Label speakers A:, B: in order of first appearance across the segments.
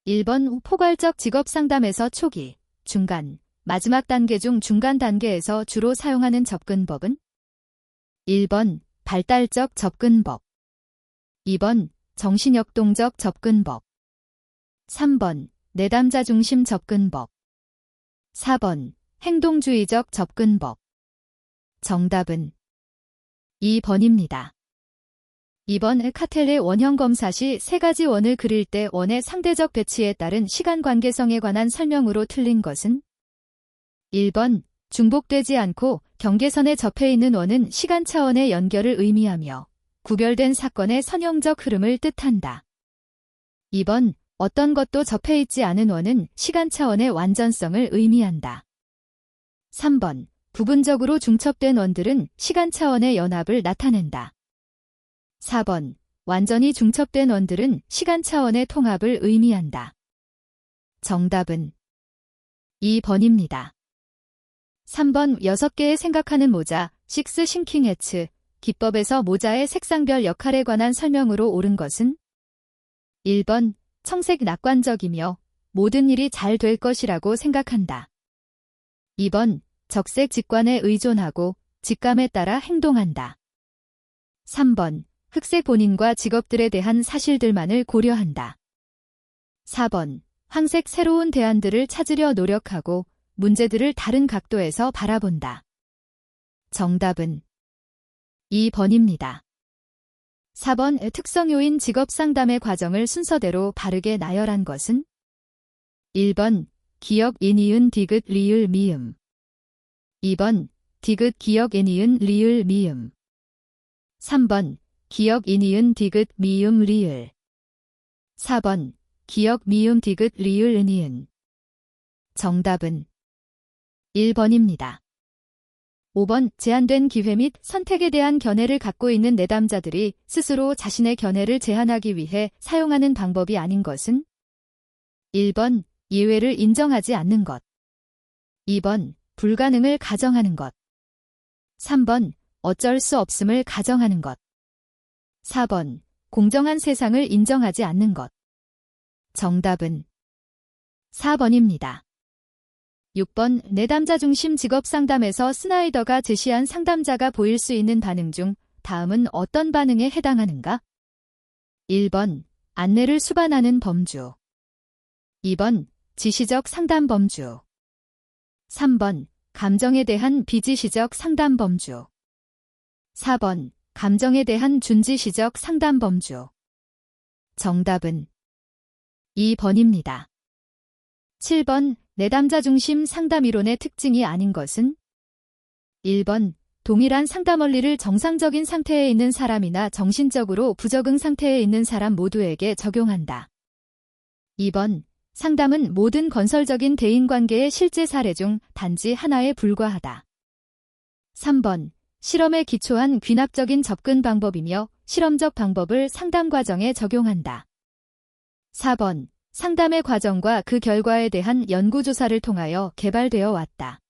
A: 1번 포괄적 직업상담에서 초기, 중간, 마지막 단계 중 중간 단계에서 주로 사용하는 접근법은? 1번 발달적 접근법, 2번 정신역동적 접근법, 3번 내담자 중심 접근법, 4번 행동주의적 접근법. 정답은 2번입니다. 2번 카텔의 원형 검사 시 세 가지 원을 그릴 때 원의 상대적 배치에 따른 시간 관계성에 관한 설명으로 틀린 것은? 1번 중복되지 않고 경계선에 접해 있는 원은 시간 차원의 연결을 의미하며 구별된 사건의 선형적 흐름을 뜻한다. 2번 어떤 것도 접해 있지 않은 원은 시간 차원의 완전성을 의미한다. 3번 부분적으로 중첩된 원들은 시간 차원의 연합을 나타낸다. 4번 완전히 중첩된 원들은 시간 차원의 통합을 의미한다. 정답은 2번입니다. 3번 6개의 생각하는 모자, 식스 싱킹 해츠, 기법에서 모자의 색상별 역할에 관한 설명으로 옳은 것은? 1번 청색 낙관적이며 모든 일이 잘 될 것이라고 생각한다. 2번 적색 직관에 의존하고 직감에 따라 행동한다. 3번 흑색 본인과 직업들에 대한 사실들만을 고려한다. 4번 황색 새로운 대안들을 찾으려 노력하고 문제들을 다른 각도에서 바라본다. 정답은 2번입니다. 4번 특성 요인 직업 상담의 과정을 순서대로 바르게 나열한 것은? 1번 기역 인이은 디귿 리을 미음, 2번 디귿 기역 인이은 리을 미음, 3번 기역 인이은 디귿 미음 리을, 4번 기역 미음 디귿 리을 은이은. 정답은 1번입니다. 5번 제한된 기회 및 선택에 대한 견해를 갖고 있는 내담자들이 스스로 자신의 견해를 제한하기 위해 사용하는 방법이 아닌 것은? 1번 예외를 인정하지 않는 것, 2번 불가능을 가정하는 것, 3번 어쩔 수 없음을 가정하는 것, 4번 공정한 세상을 인정하지 않는 것. 정답은 4번입니다. 6번 내담자 중심 직업 상담에서 스나이더가 제시한 상담자가 보일 수 있는 반응 중 다음은 어떤 반응에 해당하는가? 1번 안내를 수반하는 범주, 2번 지시적 상담 범주, 3번 감정에 대한 비지시적 상담 범주, 4번 감정에 대한 준지시적 상담 범주. 정답은 2번입니다. 7번 내담자 중심 상담 이론의 특징이 아닌 것은? 1번 동일한 상담 원리를 정상적인 상태에 있는 사람이나 정신적으로 부적응 상태에 있는 사람 모두에게 적용한다. 2번 상담은 모든 건설적인 대인관계의 실제 사례 중 단지 하나에 불과하다. 3번 실험에 기초한 귀납적인 접근 방법이며 실험적 방법을 상담 과정에 적용한다. 4번 상담의 과정과 그 결과에 대한 연구조사를 통하여 개발되어 왔다.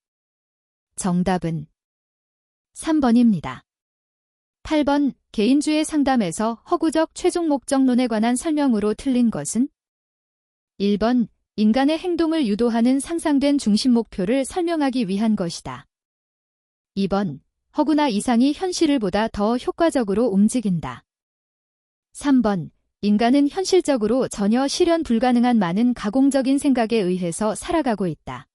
A: 정답은 3번입니다. 8번 개인주의 상담에서 허구적 최종 목적론에 관한 설명으로 틀린 것은? 1번 인간의 행동을 유도하는 상상된 중심 목표를 설명하기 위한 것이다. 2번 허구나 이상이 현실을 보다 더 효과적으로 움직인다. 3번 인간은 현실적으로 전혀 실현 불가능한 많은 가공적인 생각에 의해서 살아가고 있다.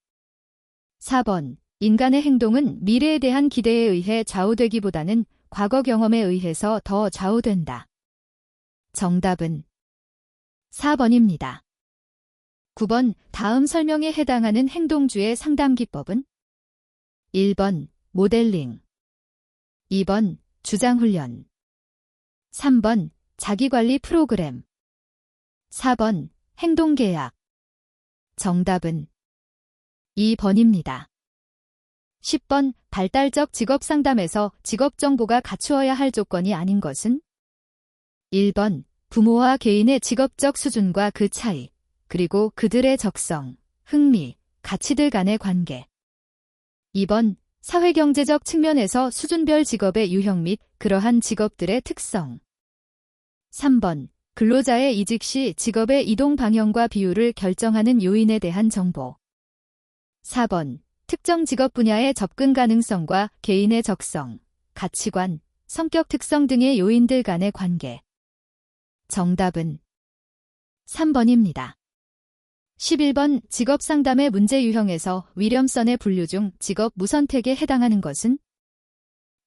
A: 4번 인간의 행동은 미래에 대한 기대에 의해 좌우되기보다는 과거 경험에 의해서 더 좌우된다. 정답은 4번입니다. 9번 다음 설명에 해당하는 행동주의 상담 기법은? 1번 모델링, 2번 주장훈련, 3번 자기관리 프로그램, 4번 행동계약. 정답은 2번입니다. 10번 발달적 직업상담에서 직업정보가 갖추어야 할 조건이 아닌 것은? 1번 부모와 개인의 직업적 수준과 그 차이, 그리고 그들의 적성, 흥미, 가치들 간의 관계. 2번 사회경제적 측면에서 수준별 직업의 유형 및 그러한 직업들의 특성. 3번 근로자의 이직 시 직업의 이동 방향과 비율을 결정하는 요인에 대한 정보. 4번. 특정 직업 분야의 접근 가능성과 개인의 적성, 가치관, 성격 특성 등의 요인들 간의 관계. 정답은 3번입니다. 11번. 직업 상담의 문제 유형에서 윌리엄슨의 분류 중 직업 무선택에 해당하는 것은?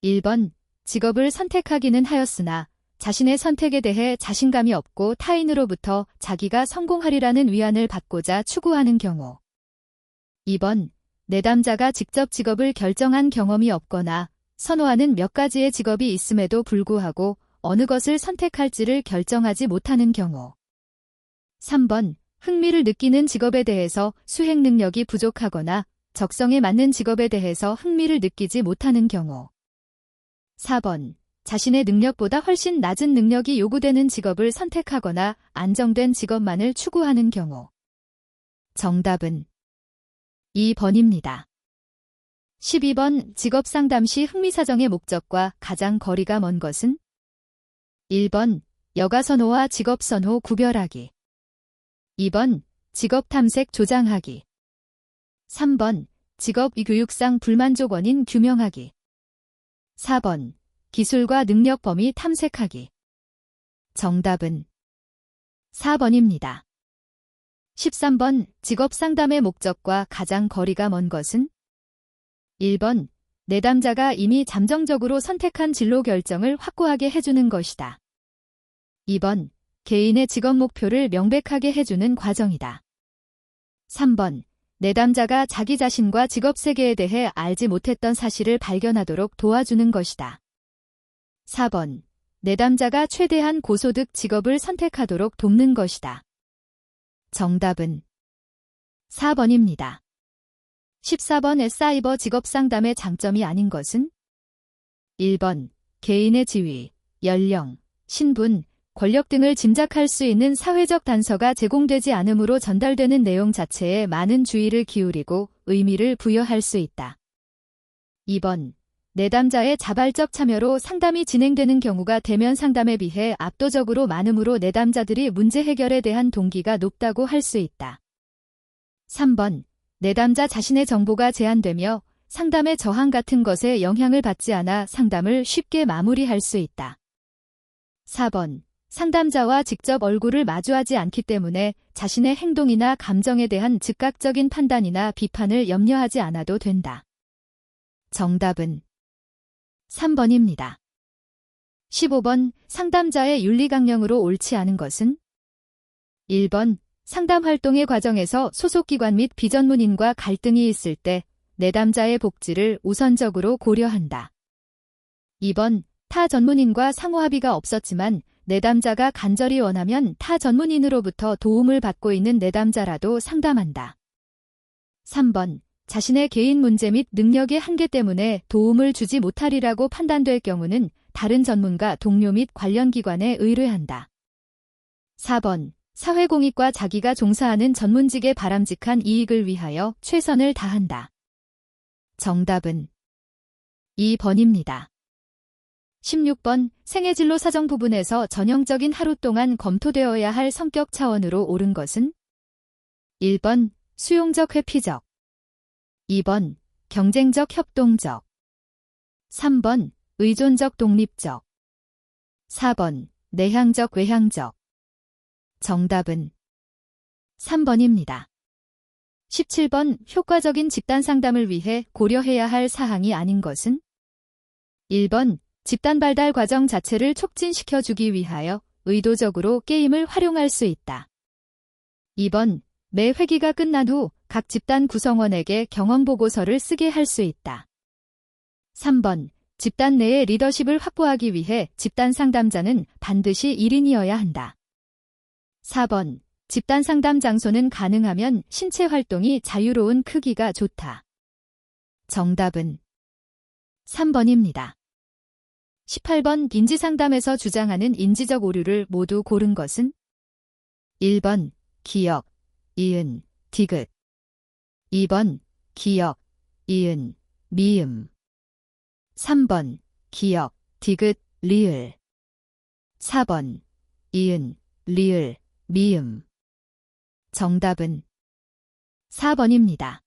A: 1번. 직업을 선택하기는 하였으나 자신의 선택에 대해 자신감이 없고 타인으로부터 자기가 성공하리라는 위안을 받고자 추구하는 경우. 2번. 내담자가 직접 직업을 결정한 경험이 없거나 선호하는 몇 가지의 직업이 있음에도 불구하고 어느 것을 선택할지를 결정하지 못하는 경우. 3번. 흥미를 느끼는 직업에 대해서 수행 능력이 부족하거나 적성에 맞는 직업에 대해서 흥미를 느끼지 못하는 경우. 4번. 자신의 능력보다 훨씬 낮은 능력이 요구되는 직업을 선택하거나 안정된 직업만을 추구하는 경우. 정답은 2번입니다. 12번. 직업 상담 시 흥미사정의 목적과 가장 거리가 먼 것은? 1번. 여가 선호와 직업 선호 구별하기. 2번. 직업 탐색 조장하기. 3번. 직업 교육상 불만족 원인 규명하기. 4번. 기술과 능력 범위 탐색하기. 정답은 4번입니다. 13번. 직업 상담의 목적과 가장 거리가 먼 것은? 1번. 내담자가 이미 잠정적으로 선택한 진로 결정을 확고하게 해주는 것이다. 2번. 개인의 직업 목표를 명백하게 해주는 과정이다. 3번. 내담자가 자기 자신과 직업 세계에 대해 알지 못했던 사실을 발견하도록 도와주는 것이다. 4번. 내담자가 최대한 고소득 직업을 선택하도록 돕는 것이다. 정답은 4번입니다. 14번. 사이버 직업 상담의 장점이 아닌 것은? 1번. 개인의 지위, 연령, 신분, 권력 등을 짐작할 수 있는 사회적 단서가 제공되지 않으므로 전달되는 내용 자체에 많은 주의를 기울이고 의미를 부여할 수 있다. 2번. 내담자의 자발적 참여로 상담이 진행되는 경우가 대면 상담에 비해 압도적으로 많으므로 내담자들이 문제 해결에 대한 동기가 높다고 할 수 있다. 3번. 내담자 자신의 정보가 제한되며 상담의 저항 같은 것에 영향을 받지 않아 상담을 쉽게 마무리할 수 있다. 4번. 상담자와 직접 얼굴을 마주하지 않기 때문에 자신의 행동이나 감정에 대한 즉각적인 판단이나 비판을 염려하지 않아도 된다. 정답은 3번입니다. 15번. 상담자의 윤리강령으로 옳지 않은 것은? 1번. 상담 활동의 과정에서 소속기관 및 비전문인과 갈등이 있을 때 내담자의 복지를 우선적으로 고려한다. 2번. 타 전문인과 상호 합의가 없었지만 내담자가 간절히 원하면 타 전문인으로부터 도움을 받고 있는 내담자라도 상담한다. 3번. 자신의 개인 문제 및 능력의 한계 때문에 도움을 주지 못하리라고 판단될 경우는 다른 전문가, 동료 및 관련 기관에 의뢰한다. 4번. 사회공익과 자기가 종사하는 전문직의 바람직한 이익을 위하여 최선을 다한다. 정답은 2번입니다. 16번. 생애진로 사정 부분에서 전형적인 하루 동안 검토되어야 할 성격 차원으로 옳은 것은? 1번. 수용적 회피적. 2번. 경쟁적 협동적. 3번. 의존적 독립적. 4번. 내향적 외향적. 정답은 3번입니다. 17번. 효과적인 집단 상담을 위해 고려해야 할 사항이 아닌 것은? 1번. 집단 발달 과정 자체를 촉진시켜주기 위하여 의도적으로 게임을 활용할 수 있다. 2번. 매 회기가 끝난 후 각 집단 구성원에게 경험 보고서를 쓰게 할 수 있다. 3번. 집단 내의 리더십을 확보하기 위해 집단 상담자는 반드시 1인이어야 한다. 4번. 집단 상담 장소는 가능하면 신체 활동이 자유로운 크기가 좋다. 정답은 3번입니다. 18번. 인지상담에서 주장하는 인지적 오류를 모두 고른 것은? 1번. 기역, 이은, 디귿. 2번. 기역, 이은, 미음. 3번. 기역, 디귿, 리을. 4번. 이은, 리을, 미음. 정답은 4번입니다.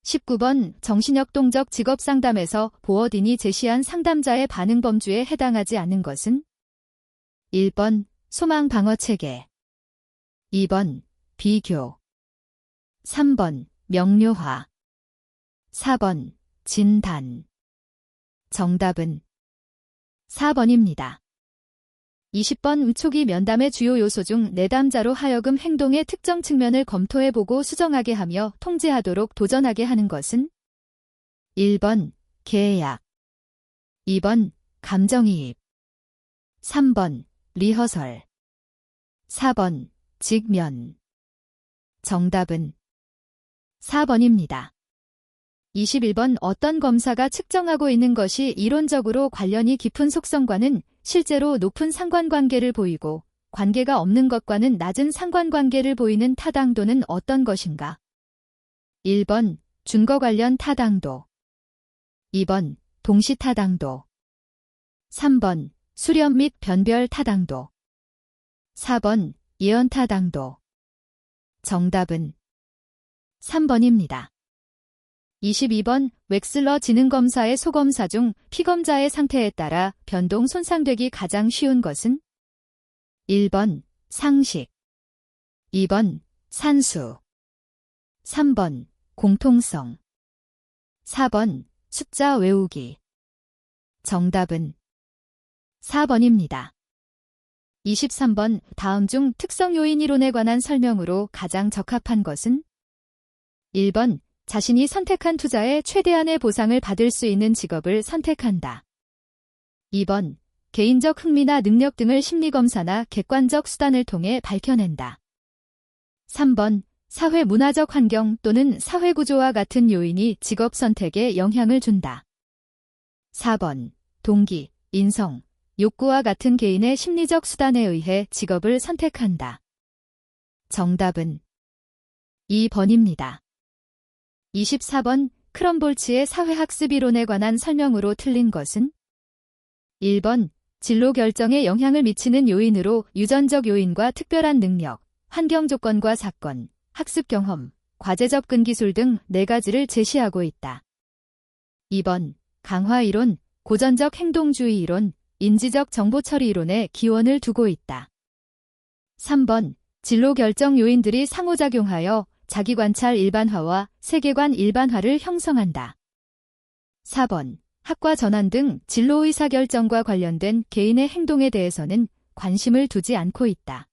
A: 19번 정신역동적 직업상담에서 보어딘이 제시한 상담자의 반응 범주에 해당하지 않는 것은 1번 소망방어체계, 2번 비교, 3번 명료화, 4번 진단. 정답은 4번입니다. 20번 초기 면담의 주요 요소 중 내담자로 하여금 행동의 특정 측면을 검토해보고 수정하게 하며 통제하도록 도전하게 하는 것은 1번 계약, 2번 감정이입, 3번 리허설, 4번 직면. 정답은 4번입니다. 21번 어떤 검사가 측정하고 있는 것이 이론적으로 관련이 깊은 속성과는 실제로 높은 상관관계를 보이고 관계가 없는 것과는 낮은 상관관계를 보이는 타당도는 어떤 것인가? 1번 준거 관련 타당도, 2번 동시 타당도, 3번 수렴 및 변별 타당도, 4번 예언 타당도. 정답은 3번입니다. 22번 웩슬러 지능검사의 소검사 중 피검자의 상태에 따라 변동 손상되기 가장 쉬운 것은 1번 상식, 2번 산수, 3번 공통성, 4번 숫자 외우기. 정답은 4번입니다. 23번 다음 중 특성 요인 이론에 관한 설명으로 가장 적합한 것은 1번 자신이 선택한 투자의 최대한의 보상을 받을 수 있는 직업을 선택한다. 2번 개인적 흥미나 능력 등을 심리검사나 객관적 수단을 통해 밝혀낸다. 3번 사회 문화적 환경 또는 사회구조와 같은 요인이 직업 선택에 영향을 준다. 4번 동기, 인성, 욕구와 같은 개인의 심리적 수단에 의해 직업을 선택한다. 정답은 2번입니다. 24번 크럼볼츠의 사회학습 이론에 관한 설명으로 틀린 것은 1번 진로 결정에 영향을 미치는 요인으로 유전적 요인과 특별한 능력, 환경 조건과 사건, 학습 경험, 과제 접근 기술 등 4가지를 제시하고 있다. 2번 강화 이론, 고전적 행동주의 이론, 인지적 정보 처리 이론에 기원을 두고 있다. 3번 진로 결정 요인들이 상호작용하여 자기관찰 일반화와 세계관 일반화를 형성한다. 4번 학과 전환 등 진로 의사결정과 관련된 개인의 행동에 대해서는 관심을 두지 않고 있다.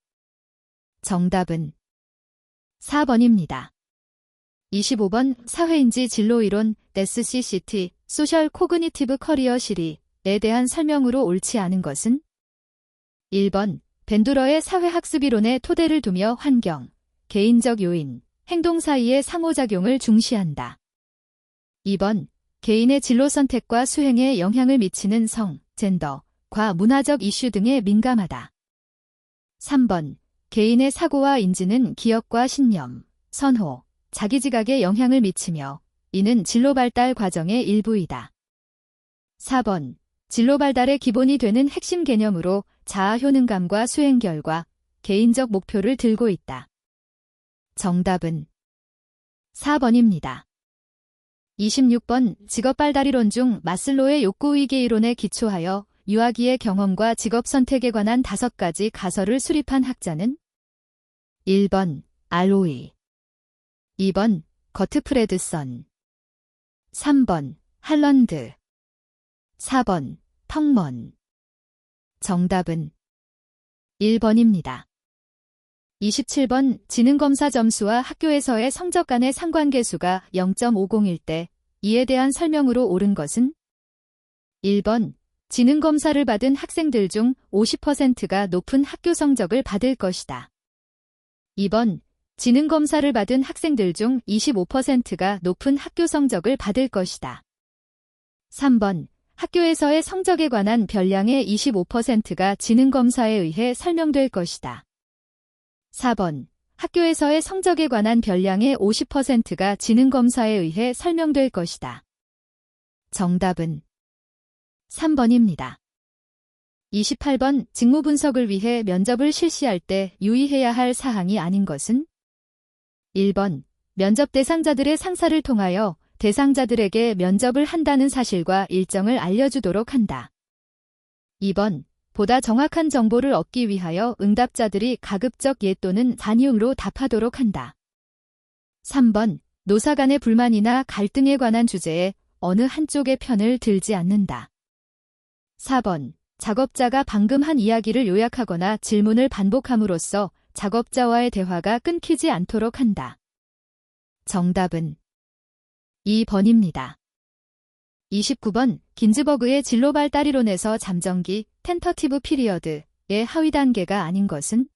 A: 정답은 4번입니다. 25번 사회인지 진로이론 SCCT 소셜 코그니티브 커리어 시리에 대한 설명으로 옳지 않은 것은 1번 밴두러의 사회학습 이론에 토대를 두며 환경, 개인적 요인, 행동 사이의 상호작용을 중시한다. 2번 개인의 진로 선택과 수행에 영향을 미치는 성, 젠더, 과 문화적 이슈 등에 민감하다. 3번 개인의 사고와 인지는 기억과 신념, 선호, 자기지각에 영향을 미치며 이는 진로 발달 과정의 일부이다. 4번 진로 발달의 기본이 되는 핵심 개념으로 자아 효능감과 수행 결과, 개인적 목표를 들고 있다. 정답은 4번입니다. 26번 직업발달이론 중 마슬로의 욕구위계 이론에 기초하여 유아기의 경험과 직업 선택에 관한 5가지 가설을 수립한 학자는 1번 알로이, 2번 거트프레드선, 3번 할런드, 4번 턱먼. 정답은 1번입니다. 27번 지능검사 점수와 학교에서의 성적 간의 상관계수가 0.501 대 2에 대한 설명으로 옳은 것은 1번 지능검사를 받은 학생들 중 50%가 높은 학교 성적을 받을 것이다. 2번 지능검사를 받은 학생들 중 25%가 높은 학교 성적을 받을 것이다. 3번 학교에서의 성적에 관한 별량의 25%가 지능검사에 의해 설명될 것이다. 4번 학교에서의 성적에 관한 별량의 50%가 지능검사에 의해 설명될 것이다. 정답은 3번입니다. 28번 직무 분석을 위해 면접을 실시할 때 유의해야 할 사항이 아닌 것은? 1번 면접 대상자들의 상사를 통하여 대상자들에게 면접을 한다는 사실과 일정을 알려주도록 한다. 2번 보다 정확한 정보를 얻기 위하여 응답자들이 가급적 예 또는 단이응으로 답하도록 한다. 3번 노사 간의 불만이나 갈등에 관한 주제에 어느 한쪽의 편을 들지 않는다. 4번 작업자가 방금 한 이야기를 요약하거나 질문을 반복함으로써 작업자와의 대화가 끊기지 않도록 한다. 정답은 2번입니다. 29번 긴즈버그의 진로 발달 이론에서 잠정기 텐터티브 피리어드의 하위 단계가 아닌 것은?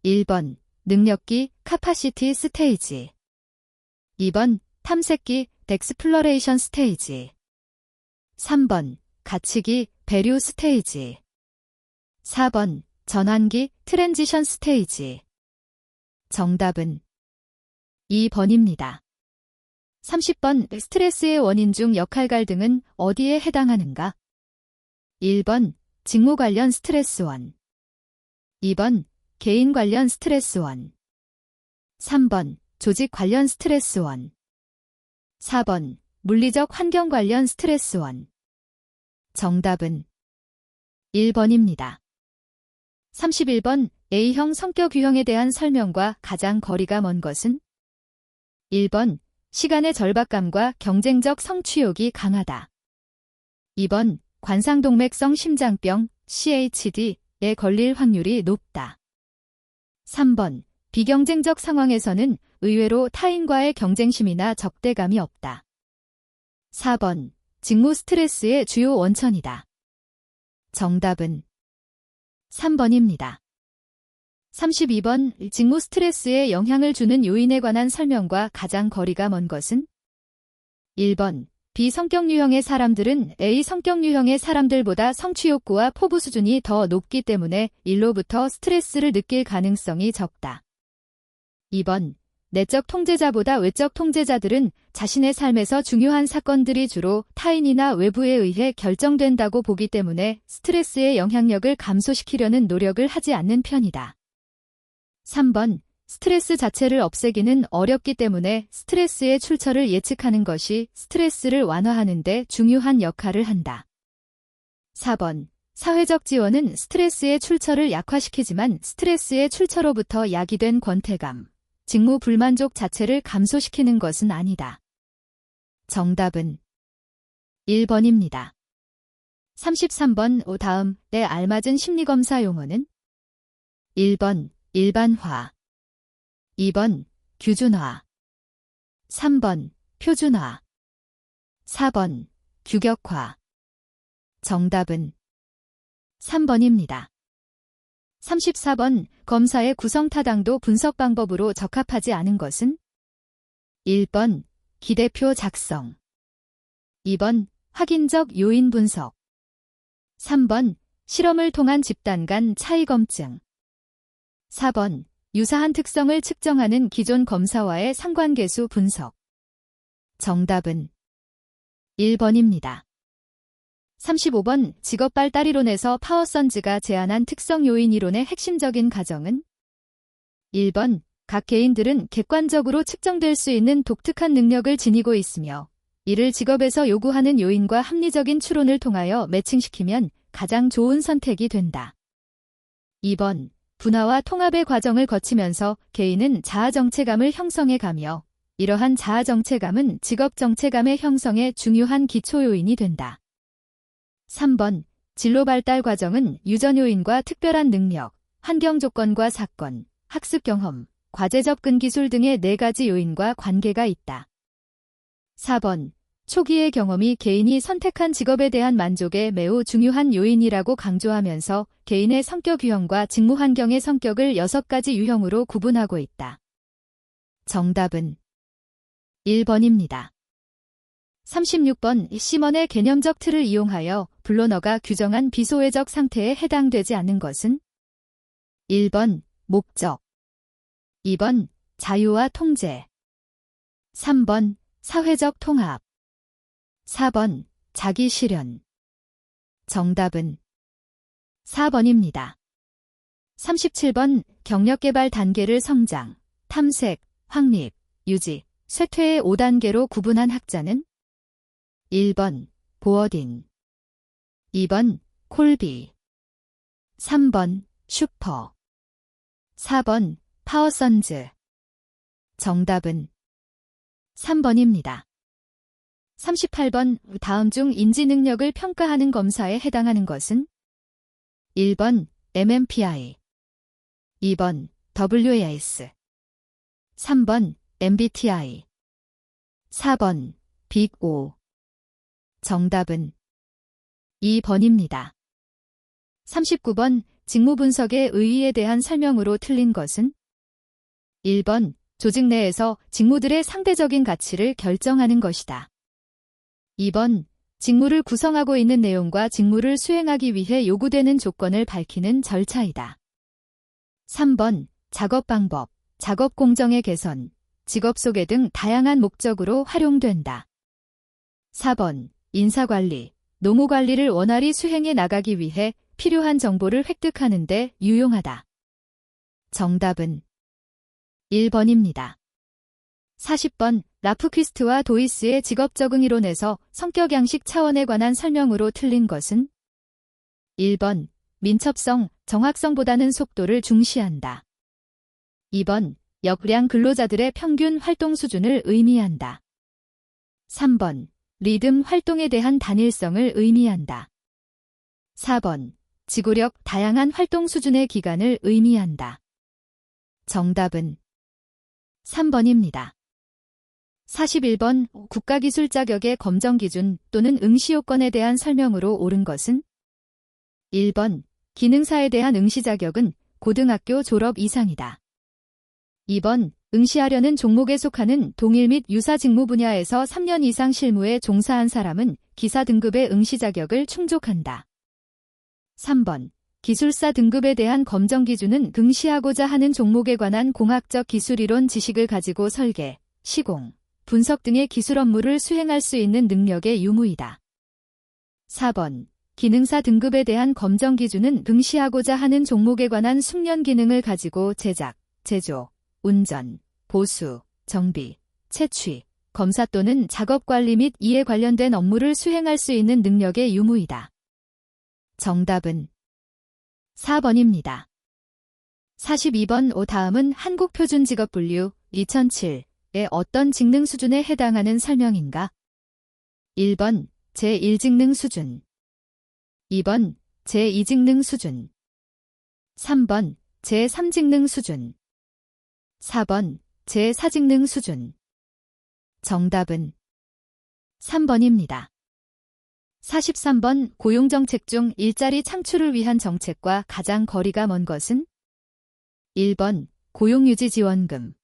A: 1번 능력기 카파시티 스테이지 2번 탐색기 덱스플로레이션 스테이지 3번 가치기 배류 스테이지 4번 전환기 트랜지션 스테이지 정답은 2번입니다. 30번 스트레스의 원인 중 역할 갈등은 어디에 해당하는가? 1번 직무 관련 스트레스원 2번 개인 관련 스트레스원 3번 조직 관련 스트레스원 4번 물리적 환경 관련 스트레스원 정답은 1번입니다. 31번 A형 성격 유형에 대한 설명과 가장 거리가 먼 것은? 1번 시간의 절박감과 경쟁적 성취욕이 강하다. 2번 관상동맥성 심장병 CHD에 걸릴 확률이 높다. 3번 비경쟁적 상황에서는 의외로 타인과의 경쟁심이나 적대감이 없다. 4번 직무 스트레스의 주요 원천이다. 정답은 3번입니다. 32번 직무 스트레스에 영향을 주는 요인에 관한 설명과 가장 거리가 먼 것은? 1번 B 성격 유형의 사람들은 A 성격 유형의 사람들보다 성취 욕구와 포부 수준이 더 높기 때문에 일로부터 스트레스를 느낄 가능성이 적다. 2번 내적 통제자보다 외적 통제자들은 자신의 삶에서 중요한 사건들이 주로 타인이나 외부에 의해 결정된다고 보기 때문에 스트레스의 영향력을 감소시키려는 노력을 하지 않는 편이다. 3번 스트레스 자체를 없애기는 어렵기 때문에 스트레스의 출처를 예측하는 것이 스트레스를 완화하는 데 중요한 역할을 한다. 4번 사회적 지원은 스트레스의 출처를 약화시키지만 스트레스의 출처로부터 야기된 권태감, 직무 불만족 자체를 감소시키는 것은 아니다. 정답은 1번입니다. 33번 다음에 알맞은 심리검사 용어는? 1번 일반화 2번 규준화 3번 표준화 4번 규격화 정답은 3번입니다. 34번 검사의 구성타당도 분석 방법으로 적합하지 않은 것은? 1번 기대표 작성 2번 확인적 요인 분석 3번 실험을 통한 집단 간 차이 검증 4번 유사한 특성을 측정하는 기존 검사와의 상관계수 분석 정답은 1번입니다. 35번 직업발달 이론에서 파워선즈가 제안한 특성 요인 이론의 핵심적인 가정은? 1번 각 개인들은 객관적으로 측정될 수 있는 독특한 능력을 지니고 있으며 이를 직업에서 요구하는 요인과 합리적인 추론을 통하여 매칭시키면 가장 좋은 선택이 된다. 2번 분화와 통합의 과정을 거치면서 개인은 자아정체감을 형성해가며 이러한 자아정체감은 직업정체감의 형성에 중요한 기초요인이 된다. 3번 진로 발달 과정은 유전 요인과 특별한 능력, 환경 조건과 사건, 학습 경험, 과제 접근 기술 등의 4가지 요인과 관계가 있다. 4번 초기의 경험이 개인이 선택한 직업에 대한 만족에 매우 중요한 요인이라고 강조하면서 개인의 성격 유형과 직무 환경의 성격을 6가지 유형으로 구분하고 있다. 정답은 1번입니다. 36번 시먼의 개념적 틀을 이용하여 블로너가 규정한 비소외적 상태에 해당되지 않는 것은? 1번 목적 2번 자유와 통제 3번 사회적 통합 4번 자기 실현 정답은 4번입니다. 37번 경력개발 단계를 성장, 탐색, 확립, 유지, 쇠퇴의 5단계로 구분한 학자는 1번 보어딘, 2번 콜비, 3번 슈퍼, 4번 파워선즈. 정답은 3번입니다. 38번 다음 중 인지 능력을 평가하는 검사에 해당하는 것은 1번 MMPI, 2번 WAS, 3번 MBTI, 4번 빅5. 정답은 2번입니다. 39번 직무 분석의 의의에 대한 설명으로 틀린 것은 1번 조직 내에서 직무들의 상대적인 가치를 결정하는 것이다. 2번 직무를 구성하고 있는 내용과 직무를 수행하기 위해 요구되는 조건을 밝히는 절차이다. 3번 작업 방법, 작업 공정의 개선, 직업 소개 등 다양한 목적으로 활용된다. 4번 인사관리, 노무관리를 원활히 수행해 나가기 위해 필요한 정보를 획득하는 데 유용하다. 정답은 1번입니다. 40번 라프퀴스트와 도이스의 직업 적응 이론에서 성격 양식 차원에 관한 설명으로 틀린 것은 1번 민첩성, 정확성보다는 속도를 중시한다. 2번 역량 근로자들의 평균 활동 수준을 의미한다. 3번 리듬 활동에 대한 단일성을 의미한다. 4번 지구력 다양한 활동 수준의 기간을 의미한다. 정답은 3번입니다. 41번 국가기술 자격의 검정 기준 또는 응시 요건에 대한 설명으로 옳은 것은 1번 기능사에 대한 응시 자격은 고등학교 졸업 이상이다. 2번 응시하려는 종목에 속하는 동일 및 유사 직무 분야에서 3년 이상 실무에 종사한 사람은 기사 등급의 응시 자격을 충족한다. 3번 기술사 등급에 대한 검정 기준은 응시하고자 하는 종목에 관한 공학적 기술이론 지식을 가지고 설계, 시공, 분석 등의 기술 업무를 수행할 수 있는 능력의 유무이다. 4번 기능사 등급에 대한 검정 기준은 응시하고자 하는 종목에 관한 숙련 기능을 가지고 제작, 제조, 운전, 보수, 정비, 채취, 검사 또는 작업 관리 및 이에 관련된 업무를 수행할 수 있는 능력의 유무이다. 정답은 4번입니다. 42번 다음은 한국표준직업분류 2007의 어떤 직능 수준에 해당하는 설명인가? 1번 제1직능 수준, 2번 제2직능 수준, 3번 제3직능 수준, 4번 제4직능 수준. 정답은 3번입니다. 43번 고용정책 중 일자리 창출을 위한 정책과 가장 거리가 먼 것은 1번 고용유지지원금,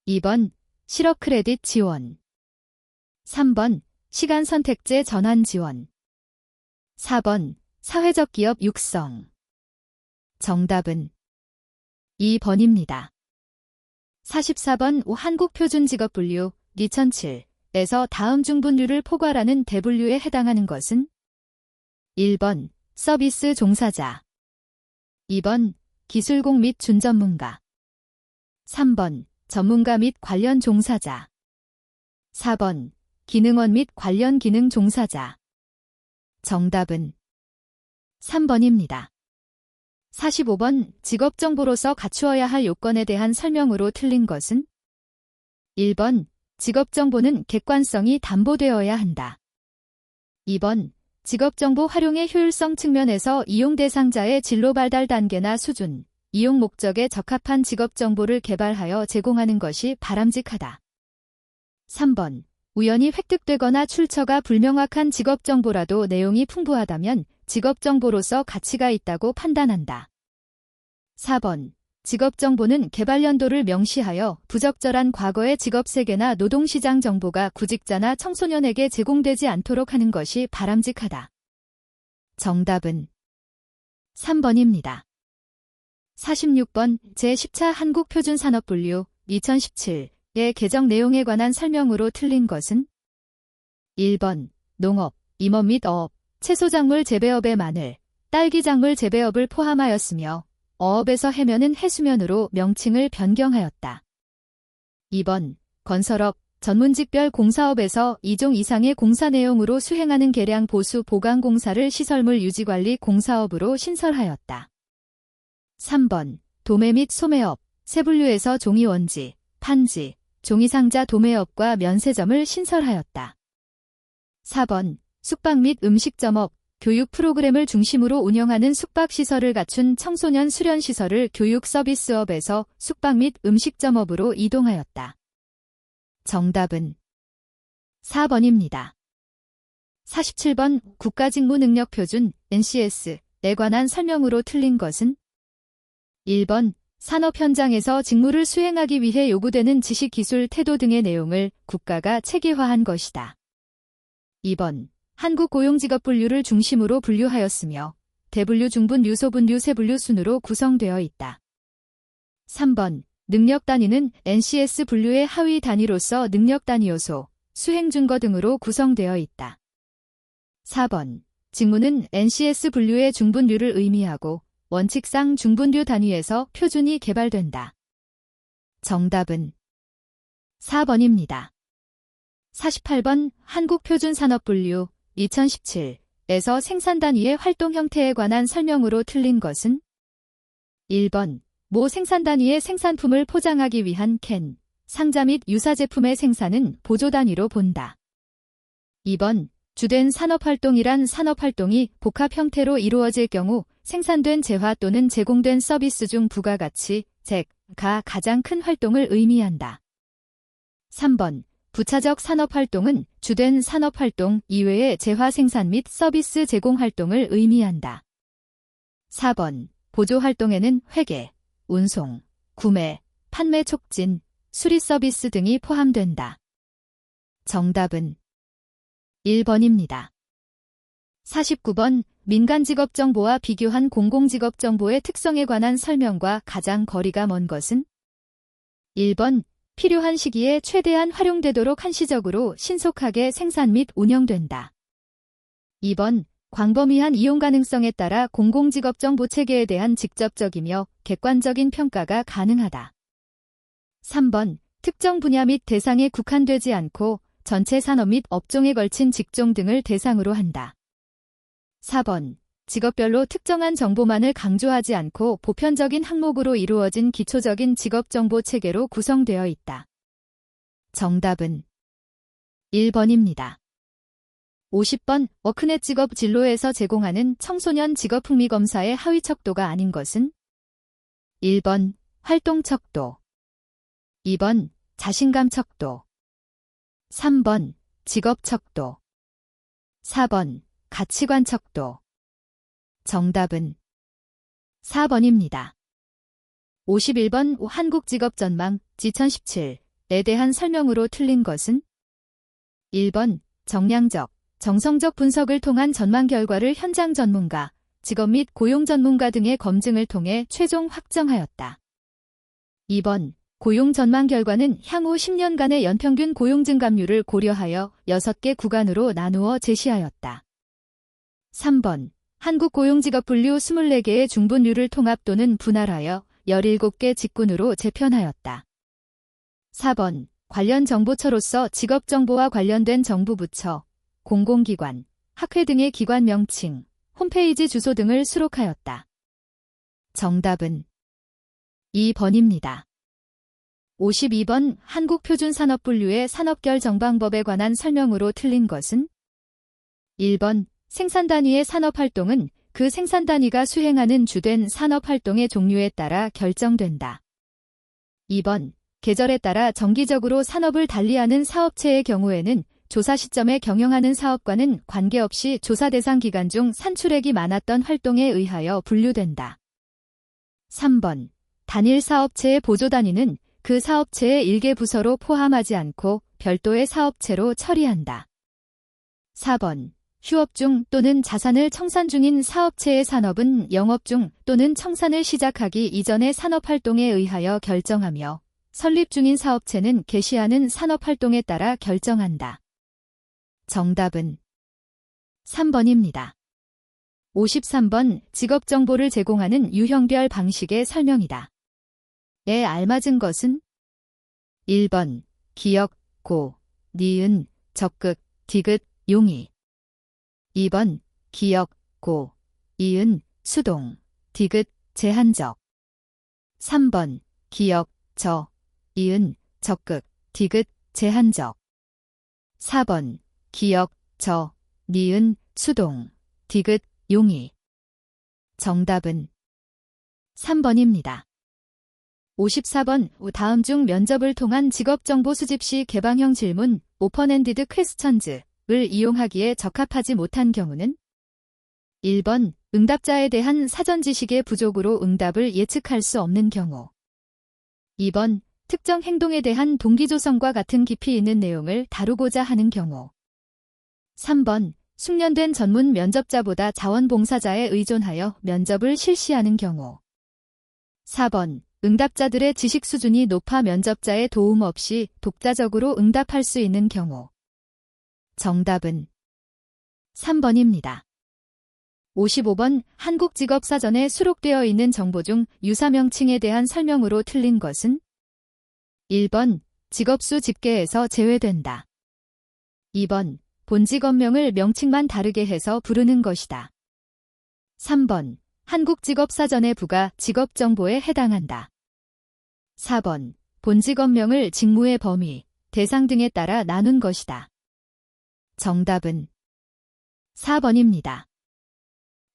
A: 2번 실업 크레딧 지원, 3번 시간선택제 전환 지원, 4번 사회적 기업 육성. 정답은 2번입니다. 44번 한국표준직업분류 2007에서 다음 중 분류를 포괄하는 대분류에 해당하는 것은 1번 서비스 종사자, 2번 기술공 및 준전문가, 3번 전문가 및 관련 종사자, 4번 기능원 및 관련 기능 종사자. 정답은 3번입니다. 45번 직업정보로서 갖추어야 할 요건에 대한 설명으로 틀린 것은 1번 직업정보는 객관성이 담보되어야 한다. 2번 직업정보 활용의 효율성 측면에서 이용 대상자의 진로 발달 단계나 수준, 이용 목적에 적합한 직업정보를 개발하여 제공하는 것이 바람직하다. 3번 우연히 획득되거나 출처가 불명확한 직업정보라도 내용이 풍부하다면 직업정보로서 가치가 있다고 판단한다. 4번 직업정보는 개발 연도를 명시하여 부적절한 과거의 직업세계나 노동시장 정보가 구직자나 청소년에게 제공되지 않도록 하는 것이 바람직하다. 정답은 3번입니다. 46번 제10차 한국표준산업분류 2017의 개정 내용에 관한 설명으로 틀린 것은 1번 농업, 임업 및 어업, 채소작물 재배업의 마늘, 딸기작물 재배업을 포함하였으며 어업에서 해면은 해수면으로 명칭을 변경하였다. 2번 건설업, 전문직별 공사업에서 2종 이상의 공사 내용으로 수행하는 계량 보수 보강 공사를 시설물 유지관리 공사업으로 신설하였다. 3번 도매 및 소매업, 세 분류에서 종이원지, 판지, 종이상자 도매업과 면세점을 신설하였다. 4번 숙박 및 음식점업, 교육 프로그램을 중심으로 운영하는 숙박시설을 갖춘 청소년 수련시설을 교육 서비스업에서 숙박 및 음식점업으로 이동하였다. 정답은 4번입니다. 47번 국가직무능력표준 NCS에 관한 설명으로 틀린 것은 1번 산업 현장에서 직무를 수행하기 위해 요구되는 지식, 기술, 태도 등의 내용을 국가가 체계화한 것이다. 2번 한국고용직업분류를 중심으로 분류하였으며 대분류, 중분류, 소분류, 세분류 순으로 구성되어 있다. 3번 능력 단위는 NCS 분류의 하위 단위로서 능력 단위 요소, 수행 준거 등으로 구성되어 있다. 4번 직무는 NCS 분류의 중분류를 의미하고 원칙상 중분류 단위에서 표준이 개발된다. 정답은 4번입니다. 48번 한국표준산업분류 2017에서 생산 단위의 활동 형태에 관한 설명으로 틀린 것은 1번 모 생산 단위의 생산품을 포장하기 위한 캔, 상자 및 유사 제품의 생산은 보조 단위로 본다. 2번 주된 산업활동이란 산업활동이 복합 형태로 이루어질 경우 생산된 재화 또는 제공된 서비스 중 부가가치, 가 가장 큰 활동을 의미한다. 3번 부차적 산업활동은 주된 산업활동 이외의 재화 생산 및 서비스 제공 활동을 의미한다. 4번 보조활동에는 회계, 운송, 구매, 판매 촉진, 수리 서비스 등이 포함된다. 정답은 1번입니다. 49번 민간직업정보와 비교한 공공직업정보의 특성에 관한 설명과 가장 거리가 먼 것은 1번 필요한 시기에 최대한 활용되도록 한시적으로 신속하게 생산 및 운영된다. 2번 광범위한 이용 가능성에 따라 공공직업정보체계에 대한 직접적이며 객관적인 평가가 가능하다. 3번 특정 분야 및 대상에 국한되지 않고 전체 산업 및 업종에 걸친 직종 등을 대상으로 한다. 4번 직업별로 특정한 정보만을 강조하지 않고 보편적인 항목으로 이루어진 기초적인 직업정보 체계로 구성되어 있다. 정답은 1번입니다. 50번 워크넷 직업 진로에서 제공하는 청소년 직업 흥미 검사의 하위 척도가 아닌 것은 1번 활동 척도, 2번 자신감 척도, 3번 직업 척도, 4번 가치관 척도. 정답은 4번입니다. 51번 한국직업전망 2017에 대한 설명으로 틀린 것은 1번 정량적, 정성적 분석을 통한 전망 결과를 현장 전문가, 직업 및 고용 전문가 등의 검증을 통해 최종 확정하였다. 2번 고용 전망 결과는 향후 10년간의 연평균 고용 증감률을 고려하여 6개 구간으로 나누어 제시하였다. 3번 한국고용직업분류 24개의 중분류를 통합 또는 분할하여 17개 직군으로 재편하였다. 4번 관련 정보처로서 직업정보와 관련된 정부 부처, 공공기관, 학회 등의 기관 명칭, 홈페이지 주소 등을 수록하였다. 정답은 2번입니다. 52번 한국표준산업분류의 산업결 정방법에 관한 설명으로 틀린 것은 1번 생산 단위의 산업활동은 그 생산 단위가 수행하는 주된 산업활동의 종류에 따라 결정된다. 2번 계절에 따라 정기적으로 산업을 달리하는 사업체의 경우에는 조사 시점에 경영하는 사업과는 관계없이 조사 대상 기간 중 산출액이 많았던 활동에 의하여 분류된다. 3번 단일 사업체의 보조 단위는 그 사업체의 일개 부서로 포함하지 않고 별도의 사업체로 처리한다. 4번 휴업 중 또는 자산을 청산 중인 사업체의 산업은 영업 중 또는 청산을 시작하기 이전의 산업활동에 의하여 결정하며 설립 중인 사업체는 개시하는 산업활동에 따라 결정한다. 정답은 3번입니다. 53번 직업 정보를 제공하는 유형별 방식의 설명이다. 에 알맞은 것은 1번 기역, 고, 니은, 적극, 디귿, 용이 2번 기역, 고, 이은, 수동, 디귿, 제한적 3번 기역, 저, 이은, 적극, 디귿, 제한적 4번 기역, 저, 니은, 수동, 디귿, 용이 정답은 3번입니다. 54번 다음 중 면접을 통한 직업정보 수집 시 개방형 질문 오픈엔디드 퀘스천즈를 이용하기에 적합하지 못한 경우는 1번 응답자에 대한 사전 지식의 부족으로 응답을 예측할 수 없는 경우 2번 특정 행동에 대한 동기 조성과 같은 깊이 있는 내용을 다루고자 하는 경우 3번 숙련된 전문 면접자보다 자원봉사자에 의존하여 면접을 실시하는 경우 4번 응답자들의 지식 수준이 높아 면접자의 도움 없이 독자적으로 응답할 수 있는 경우 정답은 3번입니다. 55번 한국직업사전에 수록되어 있는 정보 중 유사명칭에 대한 설명으로 틀린 것은 1번 직업수 집계에서 제외된다. 2번 본직업명을 명칭만 다르게 해서 부르는 것이다. 3번 한국직업사전의 부가 직업정보에 해당한다. 4번 본직업명을 직무의 범위, 대상 등에 따라 나눈 것이다. 정답은 4번입니다.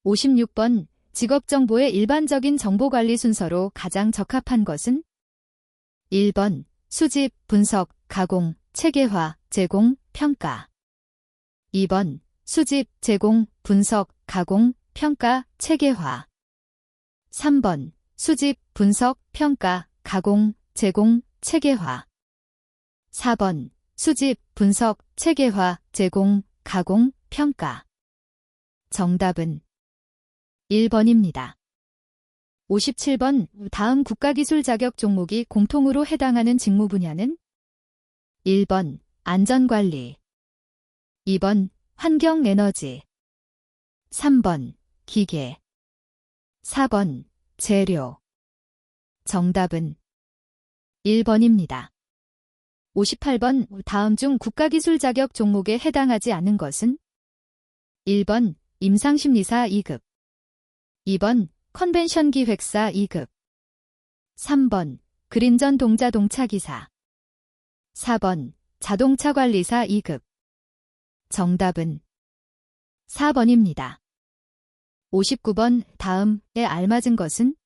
A: 56번 직업정보의 일반적인 정보관리 순서로 가장 적합한 것은 1번 수집, 분석, 가공, 체계화, 제공, 평가 2번 수집, 제공, 분석, 가공, 평가, 체계화 3번 수집, 분석, 평가, 가공, 제공, 체계화 4번 수집, 분석, 체계화, 제공, 가공, 평가 정답은 1번입니다. 57번 다음 국가기술 자격 종목이 공통으로 해당하는 직무 분야는 1번 안전관리 2번 환경에너지 3번 기계 4번 재료 정답은 1번입니다. 58번 다음 중 국가기술 자격 종목에 해당하지 않은 것은 1번 임상심리사 2급 2번 컨벤션 기획사 2급 3번 그린전 동자동차기사 4번 자동차 관리사 2급 정답은 4번입니다. 59번 다음에 알맞은 것은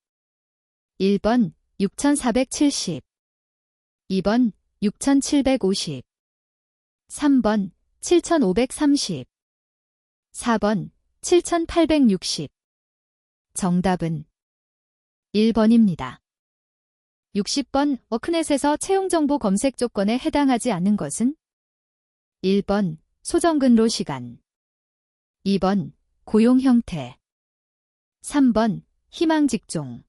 A: 1번 6470 2번 6750 3번 7530 4번 7860 정답은 1번입니다. 60번 워크넷에서 채용정보 검색 조건에 해당하지 않는 것은 1번 소정근로 시간 2번 고용 형태 3번 희망직종